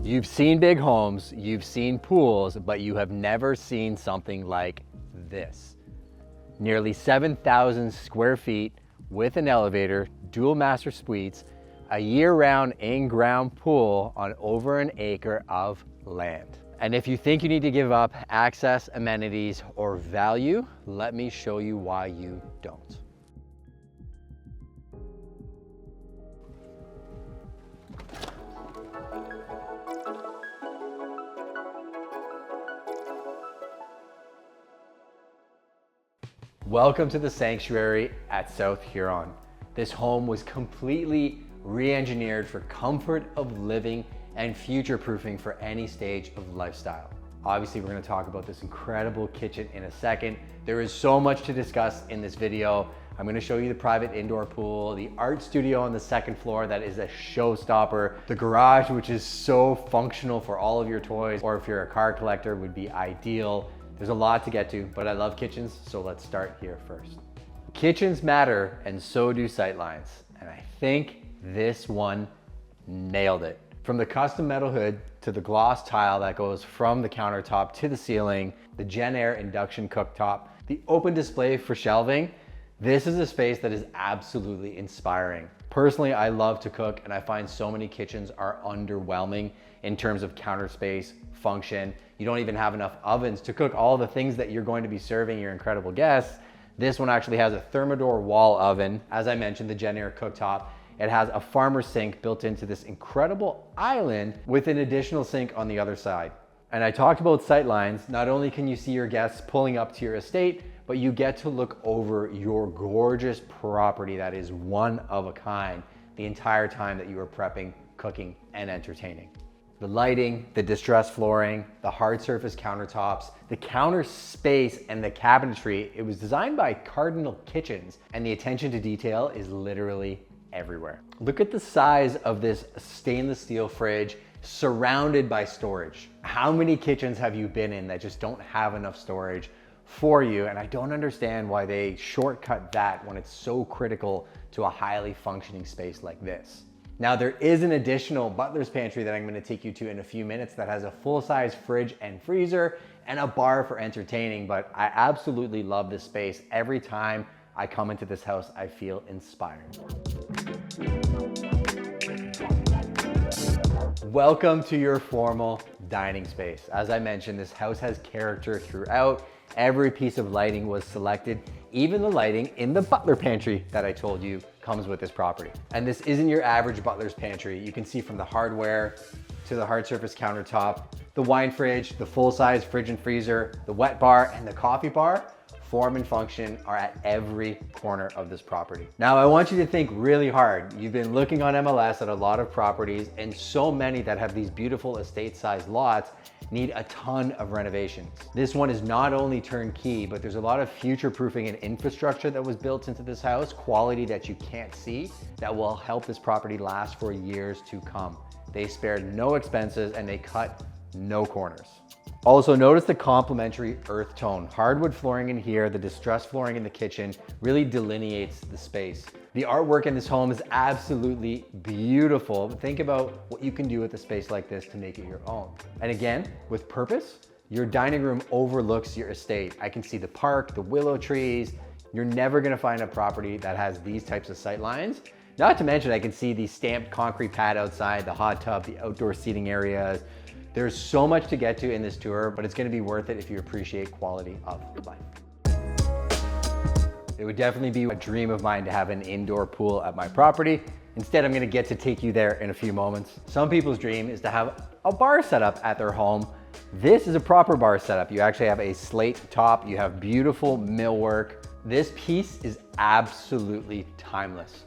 You've seen big homes, you've seen pools, but you have never seen something like this. Nearly 7,000 square feet with an elevator, dual master suites, a year-round in-ground pool on over an acre of land. And if you think you need to give up access, amenities, or value, let me show you why you don't. Welcome to the sanctuary at South Huron. This home was completely re-engineered for comfort of living and future-proofing for any stage of lifestyle. Obviously, we're going to talk about this incredible kitchen in a second. There is so much to discuss in this video. I'm going to show you the private indoor pool, the art studio on the second floor that is a showstopper, the garage, which is so functional for all of your toys, or if you're a car collector, would be ideal. There's a lot to get to, but I love kitchens, so let's start here first. Kitchens matter, and so do sightlines. And I think this one nailed it. From the custom metal hood to the gloss tile that goes from the countertop to the ceiling, the Gen Air induction cooktop, the open display for shelving, this is a space that is absolutely inspiring. Personally, I love to cook, and I find so many kitchens are underwhelming in terms of counter space, function. You don't even have enough ovens to cook all the things that you're going to be serving your incredible guests. This one actually has a Thermador wall oven. As I mentioned, the Gen Air cooktop. It has a farmer sink built into this incredible island with an additional sink on the other side. And I talked about sight lines. Not only can you see your guests pulling up to your estate, but you get to look over your gorgeous property that is one of a kind the entire time that you are prepping, cooking, and entertaining. The lighting, the distressed flooring, the hard surface countertops, the counter space, and the cabinetry, it was designed by Cardinal kitchens, and the attention to detail is literally everywhere. Look at the size of this stainless steel fridge surrounded by storage. How many kitchens have you been in that just don't have enough storage for you? And I don't understand why they shortcut that when it's so critical to a highly functioning space like this. Now, there is an additional butler's pantry that I'm going to take you to in a few minutes that has a full-size fridge and freezer and a bar for entertaining, but I absolutely love this space. Every time I come into this house, I feel inspired. Welcome to your formal dining space. As I mentioned, this house has character throughout. Every piece of lighting was selected. Even the lighting in the butler pantry that I told you comes with this property. And this isn't your average butler's pantry. You can see from the hardware to the hard surface countertop, the wine fridge, the full-size fridge and freezer, the wet bar, and the coffee bar, form and function are at every corner of this property. Now, I want you to think really hard. You've been looking on MLS at a lot of properties, and so many that have these beautiful estate-sized lots need a ton of renovations. This one is not only turnkey, but there's a lot of future-proofing and infrastructure that was built into this house, quality that you can't see, that will help this property last for years to come. They spared no expenses and they cut no corners. Also, notice the complementary earth tone. Hardwood flooring in here, the distressed flooring in the kitchen really delineates the space. The artwork in this home is absolutely beautiful. Think about what you can do with a space like this to make it your own. And again, with purpose, your dining room overlooks your estate. I can see the park, the willow trees. You're never gonna find a property that has these types of sight lines. Not to mention, I can see the stamped concrete pad outside, the hot tub, the outdoor seating areas. There's so much to get to in this tour, but it's gonna be worth it if you appreciate quality of life. It would definitely be a dream of mine to have an indoor pool at my property. Instead, I'm gonna get to take you there in a few moments. Some people's dream is to have a bar setup at their home. This is a proper bar setup. You actually have a slate top, you have beautiful millwork. This piece is absolutely timeless.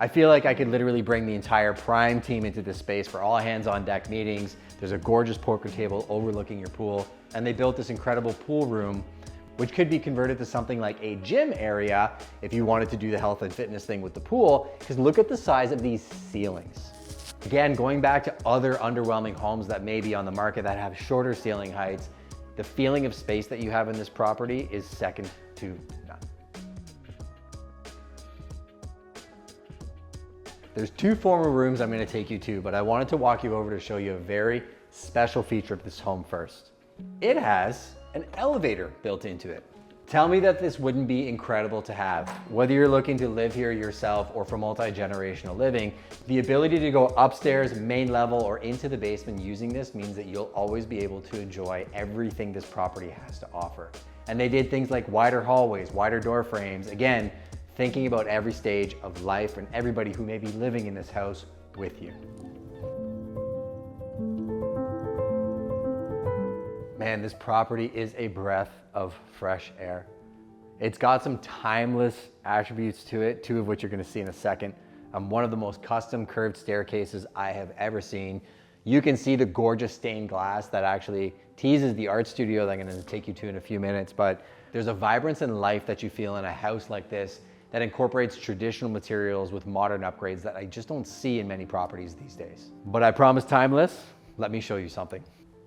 I feel like I could literally bring the entire Prime team into this space for all hands on deck meetings. There's a gorgeous poker table overlooking your pool, and they built this incredible pool room, which could be converted to something like a gym area if you wanted to do the health and fitness thing with the pool, because look at the size of these ceilings. Again, going back to other underwhelming homes that may be on the market that have shorter ceiling heights, the feeling of space that you have in this property is second to none. There's two formal rooms I'm gonna take you to, but I wanted to walk you over to show you a very special feature of this home first. It has an elevator built into it. Tell me that this wouldn't be incredible to have. Whether you're looking to live here yourself or for multi-generational living, the ability to go upstairs, main level, or into the basement using this means that you'll always be able to enjoy everything this property has to offer. And they did things like wider hallways, wider door frames, again, thinking about every stage of life and everybody who may be living in this house with you. Man, this property is a breath of fresh air. It's got some timeless attributes to it, two of which you're gonna see in a second. One of the most custom curved staircases I have ever seen. You can see the gorgeous stained glass that actually teases the art studio that I'm gonna take you to in a few minutes, but there's a vibrance and life that you feel in a house like this that incorporates traditional materials with modern upgrades that I just don't see in many properties these days. But I promise timeless, let me show you something.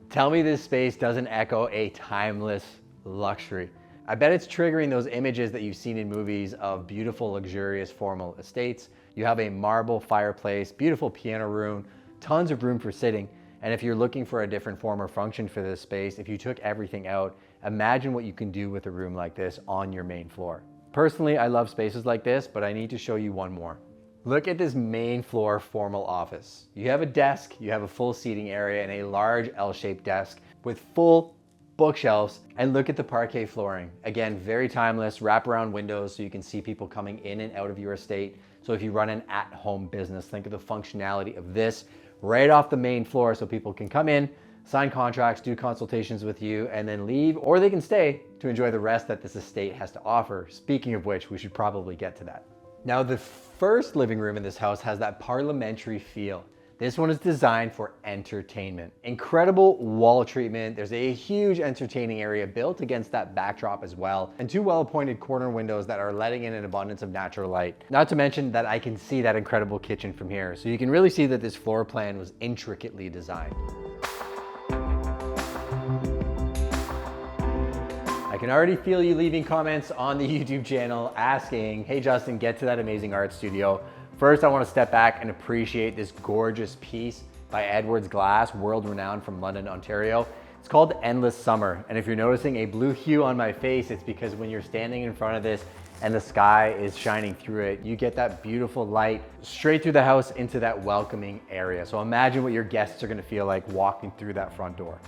Tell me this space doesn't echo a timeless luxury. I bet it's triggering those images that you've seen in movies of beautiful, luxurious, formal estates. You have a marble fireplace, beautiful piano room, tons of room for sitting. And if you're looking for a different form or function for this space, if you took everything out, imagine what you can do with a room like this on your main floor. Personally, I love spaces like this, but I need to show you one more. Look at this main floor formal office. You have a desk, you have a full seating area and a large L-shaped desk with full bookshelves, and look at the parquet flooring. Again, very timeless, wraparound windows so you can see people coming in and out of your estate. So if you run an at-home business, think of the functionality of this right off the main floor so people can come in, sign contracts, do consultations with you, and then leave, or they can stay to enjoy the rest that this estate has to offer. Speaking of which, we should probably get to that. Now, the first living room in this house has that parliamentary feel. This one is designed for entertainment. Incredible wall treatment. There's a huge entertaining area built against that backdrop as well, and two well-appointed corner windows that are letting in an abundance of natural light. Not to mention that I can see that incredible kitchen from here. So you can really see that this floor plan was intricately designed. I can already feel you leaving comments on the YouTube channel asking, hey Justin, get to that amazing art studio. First, I want to step back and appreciate this gorgeous piece by Edwards Glass, world-renowned from London, Ontario. It's called Endless Summer. And if you're noticing a blue hue on my face, it's because when you're standing in front of this and the sky is shining through it, you get that beautiful light straight through the house into that welcoming area. So imagine what your guests are going to feel like walking through that front door.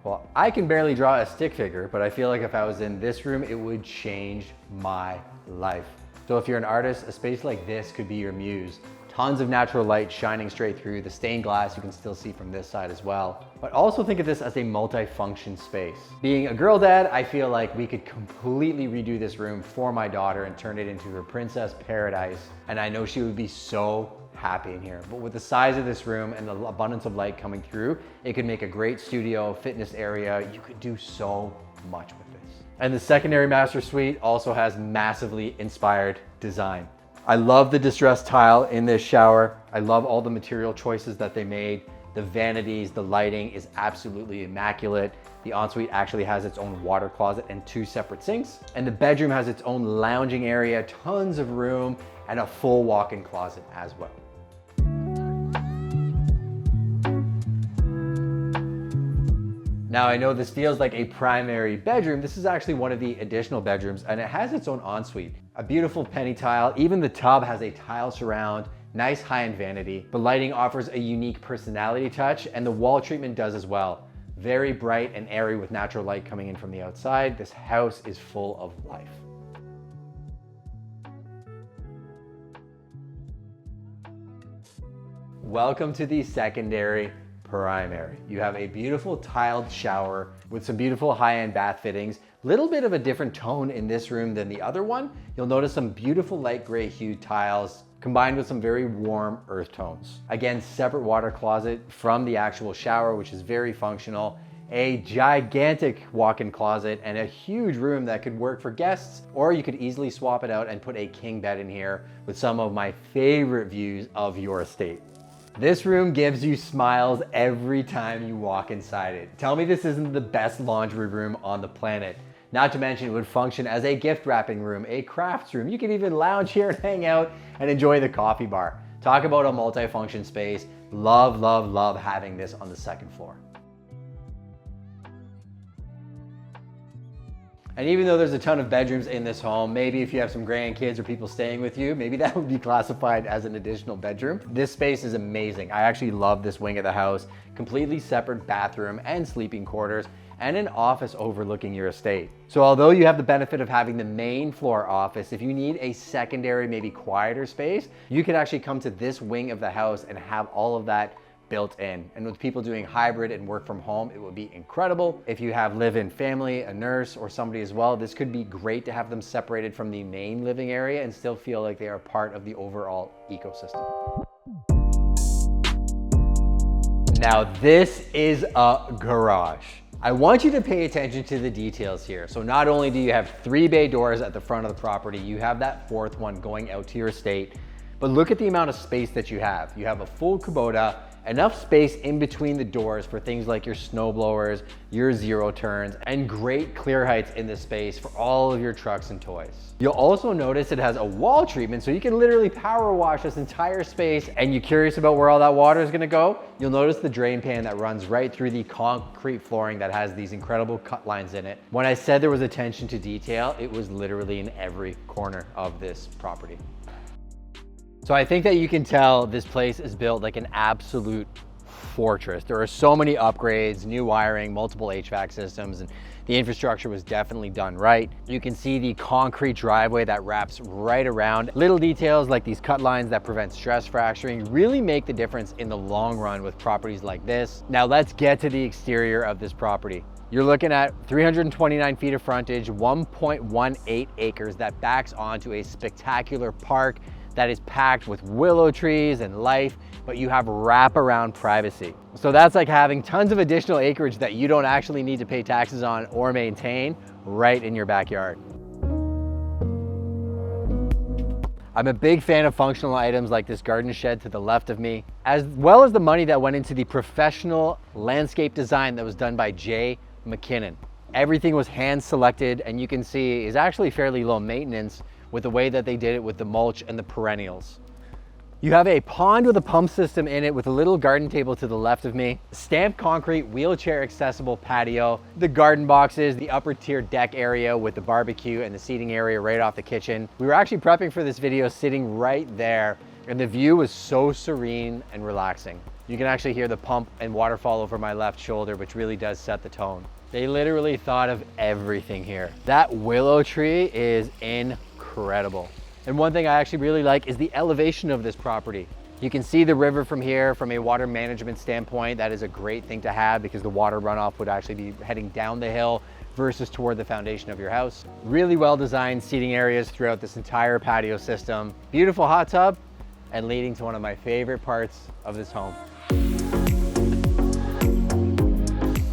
Well, I can barely draw a stick figure, but I feel like if I was in this room, it would change my life. So if you're an artist, a space like this could be your muse. Tons of natural light shining straight through. The stained glass you can still see from this side as well. But also think of this as a multi-function space. Being a girl dad, I feel like we could completely redo this room for my daughter and turn it into her princess paradise. And I know she would be so happy in here. But with the size of this room and the abundance of light coming through, it could make a great studio, fitness area. You could do so much with this. And the secondary master suite also has massively inspired design. I love the distressed tile in this shower. I love all the material choices that they made. The vanities, the lighting is absolutely immaculate. The ensuite actually has its own water closet and two separate sinks. And the bedroom has its own lounging area, tons of room, and a full walk-in closet as well. Now I know this feels like a primary bedroom. This is actually one of the additional bedrooms and it has its own ensuite. A beautiful penny tile, even the tub has a tile surround, nice high-end vanity. The lighting offers a unique personality touch and the wall treatment does as well. Very bright and airy with natural light coming in from the outside. This house is full of life. Welcome to the secondary primary. You have a beautiful tiled shower with some beautiful high-end bath fittings. Little bit of a different tone in this room than the other one. You'll notice some beautiful light gray hued tiles combined with some very warm earth tones. Again, separate water closet from the actual shower, which is very functional. A gigantic walk-in closet and a huge room that could work for guests, or you could easily swap it out and put a king bed in here with some of my favorite views of your estate. This room gives you smiles every time you walk inside it. Tell me this isn't the best laundry room on the planet. Not to mention it would function as a gift wrapping room, a crafts room. You could even lounge here and hang out and enjoy the coffee bar. Talk about a multi-function space. Love, love, love having this on the second floor. And even though there's a ton of bedrooms in this home, maybe if you have some grandkids or people staying with you, maybe that would be classified as an additional bedroom. This space is amazing. I actually love this wing of the house. Completely separate bathroom and sleeping quarters, and an office overlooking your estate. So although you have the benefit of having the main floor office, if you need a secondary, maybe quieter space, you could actually come to this wing of the house and have all of that built in. And with people doing hybrid and work from home, it would be incredible. If you have live-in family, a nurse, or somebody as well, this could be great to have them separated from the main living area and still feel like they are part of the overall ecosystem. Now this is a garage. I want you to pay attention to the details here. So not only do you have 3 bay doors at the front of the property, you have that 4th one going out to your estate, but look at the amount of space that you have. You have a full Kubota, enough space in between the doors for things like your snow blowers, your zero turns, and great clear heights in this space for all of your trucks and toys. You'll also notice it has a wall treatment, so you can literally power wash this entire space. And you're curious about where all that water is gonna go? You'll notice the drain pan that runs right through the concrete flooring that has these incredible cut lines in it. When I said there was attention to detail, it was literally in every corner of this property. So I think that you can tell this place is built like an absolute fortress. There are so many upgrades, new wiring, multiple HVAC systems, and the infrastructure was definitely done right. You can see the concrete driveway that wraps right around. Little details like these cut lines that prevent stress fracturing really make the difference in the long run with properties like this. Now let's get to the exterior of this property. You're looking at 329 feet of frontage, 1.18 acres that backs onto a spectacular park that is packed with willow trees and life, but you have wraparound privacy. So that's like having tons of additional acreage that you don't actually need to pay taxes on or maintain right in your backyard. I'm a big fan of functional items like this garden shed to the left of me, as well as the money that went into the professional landscape design that was done by Jay McKinnon. Everything was hand selected, and you can see is actually fairly low maintenance with the way that they did it with the mulch and the perennials. You have a pond with a pump system in it with a little garden table to the left of me, stamped concrete, wheelchair accessible patio, the garden boxes, the upper tier deck area with the barbecue and the seating area right off the kitchen. We were actually prepping for this video sitting right there, and the view was so serene and relaxing. You can actually hear the pump and waterfall over my left shoulder, which really does set the tone. They literally thought of everything here. That willow tree is incredible. And one thing I actually really like is the elevation of this property. You can see the river from here from a water management standpoint. That is a great thing to have because the water runoff would actually be heading down the hill versus toward the foundation of your house. Really well designed seating areas throughout this entire patio system. Beautiful hot tub, and leading to one of my favorite parts of this home.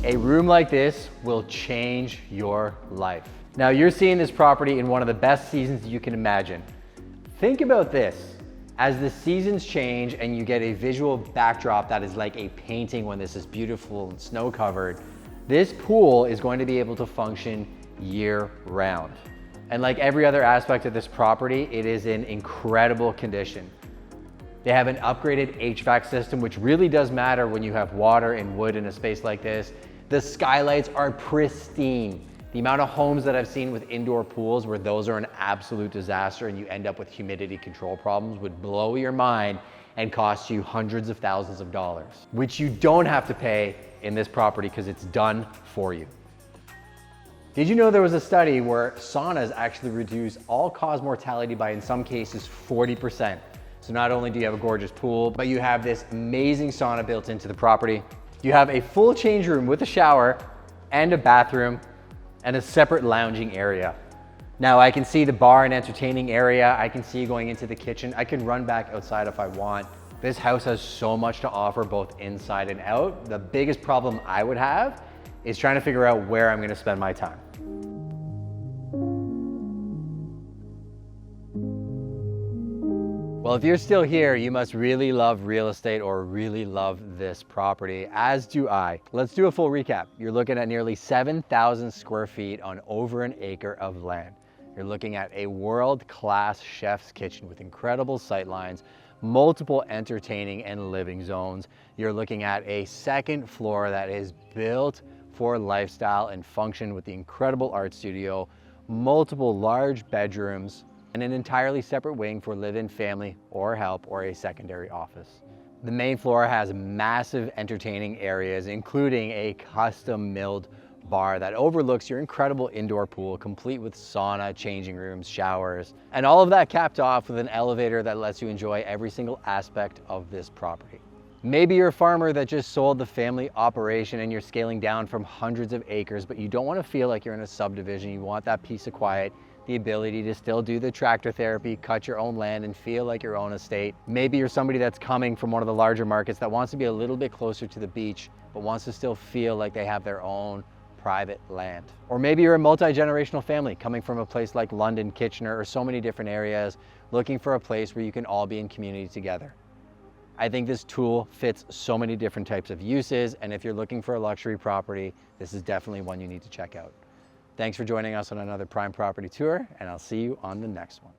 A room like this will change your life. Now you're seeing this property in one of the best seasons you can imagine. Think about this. As the seasons change and you get a visual backdrop that is like a painting when this is beautiful and snow covered, this pool is going to be able to function year round. And like every other aspect of this property, it is in incredible condition. They have an upgraded HVAC system, which really does matter when you have water and wood in a space like this. The skylights are pristine. The amount of homes that I've seen with indoor pools where those are an absolute disaster and you end up with humidity control problems would blow your mind and cost you hundreds of thousands of dollars, which you don't have to pay in this property because it's done for you. Did you know there was a study where saunas actually reduce all-cause mortality by, in some cases, 40%? So not only do you have a gorgeous pool, but you have this amazing sauna built into the property. You have a full change room with a shower and a bathroom and a separate lounging area. Now I can see the bar and entertaining area. I can see going into the kitchen. I can run back outside if I want. This house has so much to offer both inside and out. The biggest problem I would have is trying to figure out where I'm gonna spend my time. Well, if you're still here, you must really love real estate or really love this property, as do I. Let's do a full recap. You're looking at nearly 7,000 square feet on over an acre of land. You're looking at a world-class chef's kitchen with incredible sightlines, multiple entertaining and living zones. You're looking at a second floor that is built for lifestyle and function with the incredible art studio, multiple large bedrooms, and an entirely separate wing for live-in family or help or a secondary office. The main floor has massive entertaining areas, including a custom milled bar that overlooks your incredible indoor pool, complete with sauna, changing rooms, showers, and all of that capped off with an elevator that lets you enjoy every single aspect of this property. Maybe you're a farmer that just sold the family operation and you're scaling down from hundreds of acres, but you don't want to feel like you're in a subdivision. You want that peace of quiet, the ability to still do the tractor therapy, cut your own land, and feel like your own estate. Maybe you're somebody that's coming from one of the larger markets that wants to be a little bit closer to the beach, but wants to still feel like they have their own private land. Or maybe you're a multi-generational family coming from a place like London, Kitchener, or so many different areas, looking for a place where you can all be in community together. I think this tool fits so many different types of uses, and if you're looking for a luxury property, this is definitely one you need to check out. Thanks for joining us on another Prime Property Tour, and I'll see you on the next one.